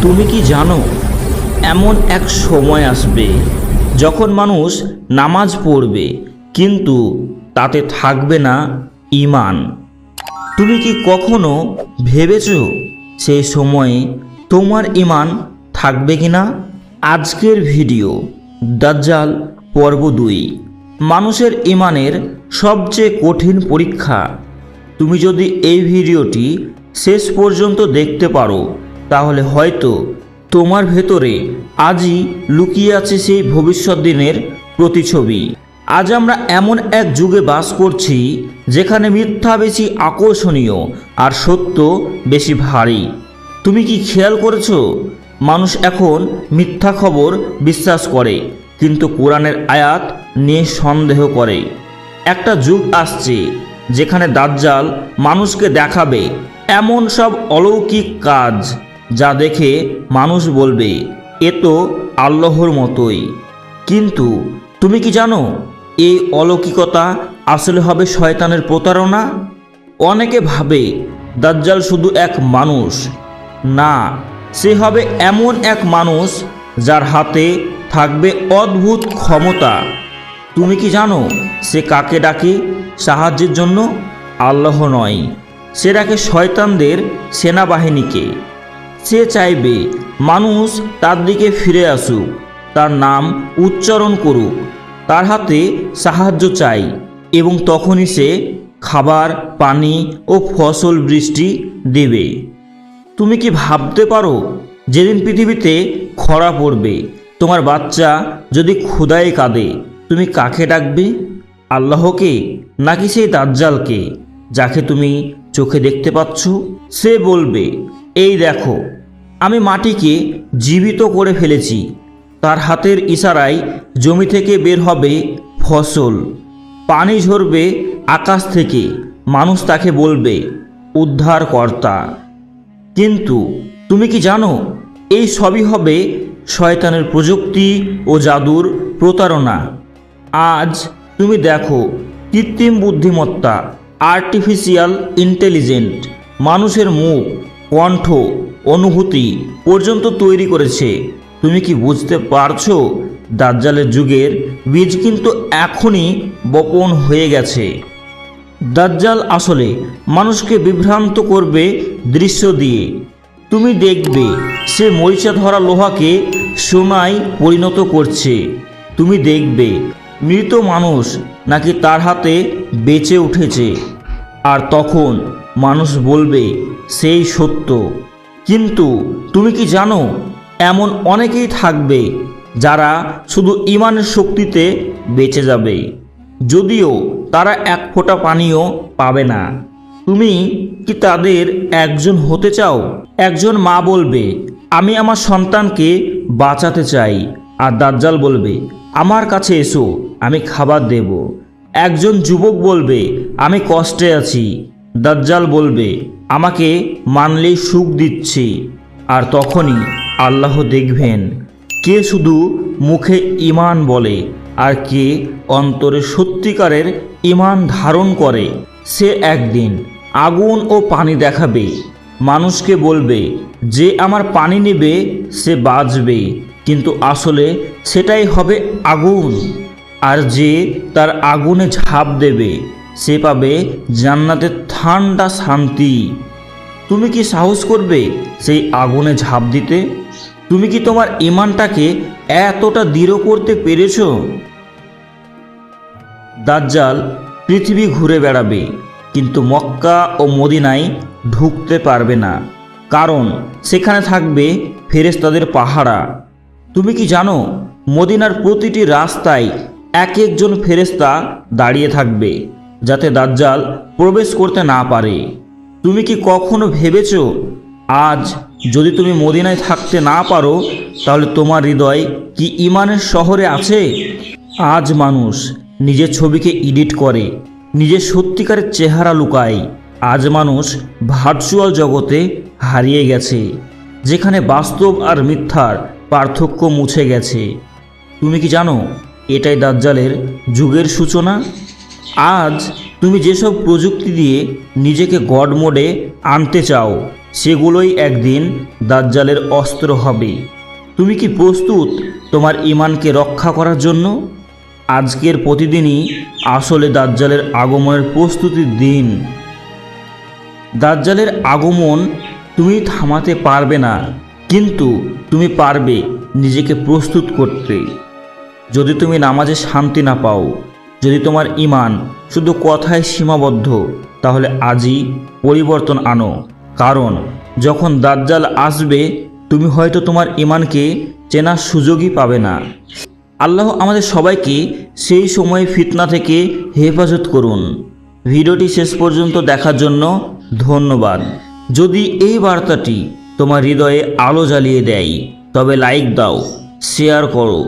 তুমি কি জানো এমন এক সময় আসবে যখন মানুষ নামাজ পড়বে কিন্তু তাতে থাকবে না ঈমান। তুমি কি কখনো ভেবেছো সেই সময়ে তোমার ঈমান থাকবে কিনা? আজকের ভিডিও দাজ্জাল পর্ব 2, মানুষের ঈমানের সবচেয়ে কঠিন পরীক্ষা। তুমি যদি এই ভিডিওটি শেষ পর্যন্ত দেখতে পারো তাহলে হয়তো তোমার ভেতরে আজই লুকিয়ে আছে সেই ভবিষ্যৎ দিনের প্রতিছবি। আজ আমরা এমন এক যুগে বাস করছি যেখানে মিথ্যা বেশি আকর্ষণীয় আর সত্য বেশি ভারী। তুমি কি খেয়াল করেছো মানুষ এখন মিথ্যা খবর বিশ্বাস করে কিন্তু কোরআনের আয়াত নিয়ে সন্দেহ করে। একটা যুগ আসছে যেখানে দাজ্জাল মানুষকে দেখাবে এমন সব অলৌকিক কাজ যা দেখে মানুষ বলবে এ তো আল্লাহর মতোই। কিন্তু তুমি কি জানো এই অলৌকিকতা আসলে হবে শয়তানের প্রতারণা? অনেকে ভাবে দাজ্জাল শুধু এক মানুষ, না, সে হবে এমন এক মানুষ যার হাতে থাকবে অদ্ভুত ক্ষমতা। তুমি কি জানো সে কাকে ডাকে সাহায্যের জন্য? আল্লাহ নয়, সে ডাকে শয়তানদের সেনাবাহিনীকে। সে চাইবে মানুষ তার দিকে ফিরে আসুক, তার নাম উচ্চারণ করুক, তার হাতে সাহায্য চাই, এবং তখনই সে খাবার, পানি ও ফসল বৃষ্টি দেবে। তুমি কি ভাবতে পারো যেদিন পৃথিবীতে খরা পড়বে, তোমার বাচ্চা যদি ক্ষুধায় কাঁদে, তুমি কাকে ডাকবে? আল্লাহকে নাকি সেই দাজ্জালকে যাকে তুমি চোখে দেখতে পাচ্ছ? সে বলবে এই দেখো আমি মাটিকে জীবিত করে ফেলেছি। তার হাতের ইশারায় জমি থেকে বের হবে ফসল, পানি ঝরবে আকাশ থেকে, মানুষ তাকে বলবে উদ্ধারকর্তা। কিন্তু তুমি কি জানো এই সবই হবে শয়তানের প্রযুক্তি ও জাদুর প্রতারণা। আজ তুমি দেখো কৃত্রিম বুদ্ধিমত্তা, আর্টিফিশিয়াল ইন্টেলিজেন্ট মানুষের মুখ, কণ্ঠ, অনুভূতি পর্যন্ত তৈরি করেছে। তুমি কি বুঝতে পারছো দাজ্জালের যুগের বীজ কিন্তু এখনই বপন হয়ে গেছে। দাজ্জাল আসলে মানুষকে বিভ্রান্ত করবে দৃশ্য দিয়ে। তুমি দেখবে সে মরিচা ধরা লোহাকে সোনায় পরিণত করছে। তুমি দেখবে মৃত মানুষ নাকি তার হাতে বেঁচে উঠেছে, আর তখন মানুষ বলবে সেই সত্য। কিন্তু তুমি কি জানো এমন অনেকেই থাকবে যারা শুধু ঈমানের শক্তিতে বেঁচে যাবে, যদিও তারা এক ফোঁটা পানিও পাবে না। তুমি কি তাদের একজন হতে চাও? একজন মা বলবে আমি আমার সন্তানকে বাঁচাতে চাই, আর দাজ্জাল বলবে আমার কাছে এসো, আমি খাবার দেব। একজন যুবক বলবে আমি কষ্টে আছি, দাজ্জাল বলবে আমাকে মানলেই সুখ দিচ্ছি। আর তখনই আল্লাহ দেখবেন কে শুধু মুখে ঈমান বলে আর কে অন্তরে সত্যিকারের ঈমান ধারণ করে। সে একদিন আগুন ও পানি দেখাবে, মানুষকে বলবে যে আমার পানি নেবে সে বাঁচবে, কিন্তু আসলে সেটাই হবে আগুন। আর যে তার আগুনে ঝাঁপ দেবে সে পাবে জান্নাতের ঠান্ডা শান্তি। তুমি কি সাহস করবে সেই আগুনে ঝাঁপ দিতে? তুমি কি তোমার ঈমানটাকে এতটা দৃঢ় করতে পেরেছো? দাজ্জাল পৃথিবী ঘুরে বেড়াবে কিন্তু মক্কা ও মদিনায় ঢুকতে পারবে না, কারণ সেখানে থাকবে ফেরেশতাদের পাহারা। তুমি কি জানো মদিনার প্রতিটি রাস্তায় এক একজন ফেরেশতা দাঁড়িয়ে থাকবে যাতে দাজ্জাল প্রবেশ করতে না পারে। তুমি কি কখনো ভেবেছো আজ যদি তুমি মদিনায় থাকতে না পারো তাহলে তোমার হৃদয় কি ঈমানের শহরে আছে? আজ মানুষ নিজের ছবিকে এডিট করে, নিজের সত্যিকারের চেহারা লুকায়। আজ মানুষ ভার্চুয়াল জগতে হারিয়ে গেছে, যেখানে বাস্তব আর মিথ্যার পার্থক্য মুছে গেছে। তুমি কি জানো এটাই দাজ্জালের যুগের সূচনা? আজ তুমি যেসব প্রযুক্তি দিয়ে নিজেকে গড মোডে আনতে চাও সেগুলোই একদিন দাজ্জালের অস্ত্র হবে। তুমি কি প্রস্তুত তোমার ঈমানকে রক্ষা করার জন্য? আজকের প্রতিদিনই আসলে দাজ্জালের আগমনের প্রস্তুতির দিন। দাজ্জালের আগমন তুমি থামাতে পারবে না, কিন্তু তুমি পারবে নিজেকে প্রস্তুত করতে। যদি তুমি নামাজে শান্তি না পাও, যদি তোমার ঈমান শুধু কথায় সীমাবদ্ধ, তাহলে আজই পরিবর্তন আনো। কারণ যখন দাজ্জাল আসবে, তুমি হয়তো তোমার ঈমানকে চেনার সুযোগই পাবে না। আল্লাহ আমাদের সবাইকে সেই সময় ফিতনা থেকে হেফাজত করুন। ভিডিওটি শেষ পর্যন্ত দেখার জন্য ধন্যবাদ। যদি এই বার্তাটি তোমার হৃদয়ে আলো জ্বালিয়ে দেয়, তবে লাইক দাও, শেয়ার করো